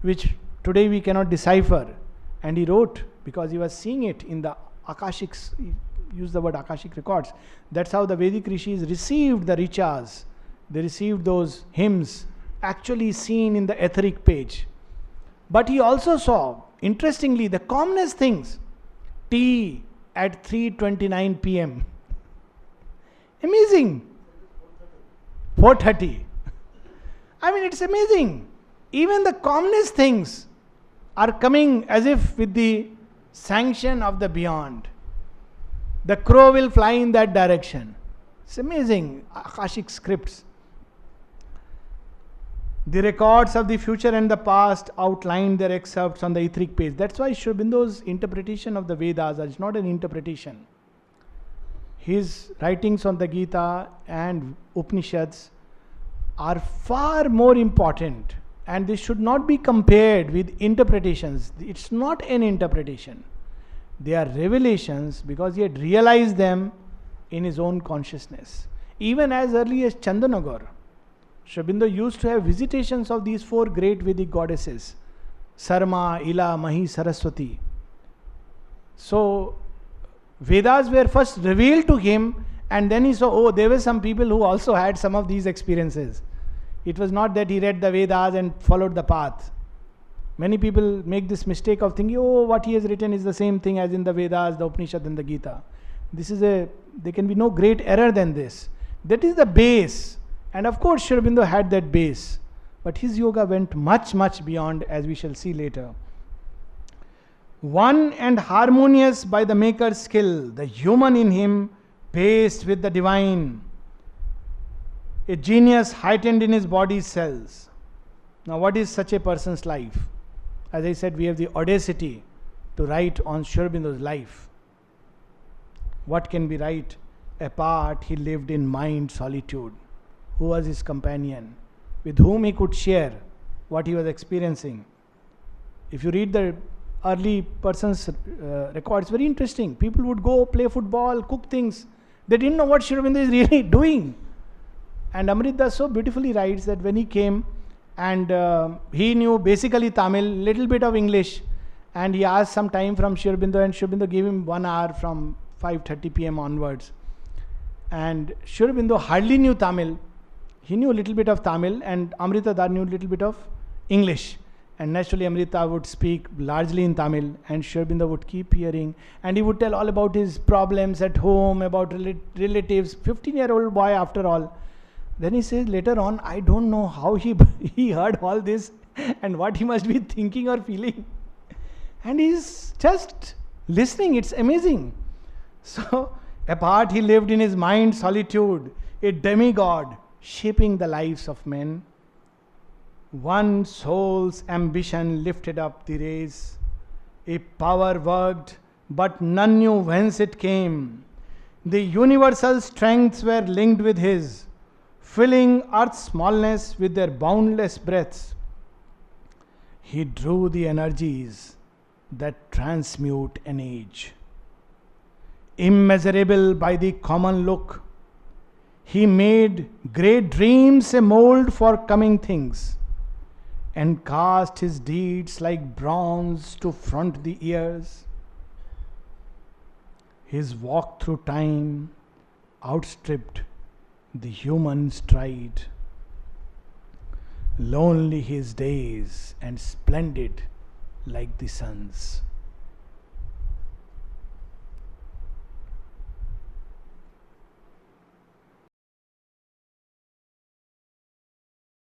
A: which today we cannot decipher. And he wrote because he was seeing it in the Akashics, he used the word Akashic records. That's how the Vedic rishis received the richas. They received those hymns actually seen in the etheric page. But he also saw, interestingly, the commonest things. Tea at 3:29 p.m. Amazing. 4:30. It's amazing. Even the commonest things are coming as if with the sanction of the beyond. The crow will fly in that direction. It's amazing. Akashic scripts. The records of the future and the past outlined their excerpts on the etheric page. That's why Sri Aurobindo's interpretation of the Vedas is not an interpretation. His writings on the Gita and Upanishads are far more important, and this should not be compared with interpretations. It's not an interpretation. They are revelations because he had realized them in his own consciousness. Even as early as Chandanagar, Sri Aurobindo used to have visitations of these four great Vedic goddesses, Sarma, Ila, Mahi, Saraswati. So, Vedas were first revealed to him, and then he saw, oh, there were some people who also had some of these experiences. It was not that he read the Vedas and followed the path. Many people make this mistake of thinking, oh, what he has written is the same thing as in the Vedas, the Upanishad and the Gita. There can be no great error than this. That is the base. And of course, Sri Aurobindo had that base. But his yoga went much, much beyond, as we shall see later. One and harmonious by the Maker's skill, the human in him paced with the divine. A genius heightened in his body's cells. Now, what is such a person's life? As I said, we have the audacity to write on Sri Aurobindo's life. What can be right? Apart, he lived in mind solitude. Who was his companion? With whom he could share what he was experiencing. If you read the early person's record, it's very interesting. People would go play football, cook things. They didn't know what Sri Aurobindo is really doing. And Amrit Das so beautifully writes that when he came, and he knew basically Tamil, little bit of English, and he asked some time from Sri Aurobindo, and Sri Aurobindo gave him 1 hour from 5:30 p.m. onwards. And Sri Aurobindo hardly knew Tamil. He knew a little bit of Tamil, and Amrita Dar knew a little bit of English. And naturally Amrita would speak largely in Tamil, and Sri Aurobindo would keep hearing, and he would tell all about his problems at home, about relatives, 15-year-old boy after all. Then he says later on, I don't know how he heard all this and what he must be thinking or feeling. And he's just listening. It's amazing. So, apart he lived in his mind solitude, a demigod shaping the lives of men. One soul's ambition lifted up the race. A power worked, but none knew whence it came. The universal strengths were linked with his, filling earth's smallness with their boundless breaths. He drew the energies that transmute an age. Immeasurable by the common look, he made great dreams a mold for coming things, and cast his deeds like bronze to front the ears. His walk through time outstripped the human stride. Lonely his days and splendid like the sun's.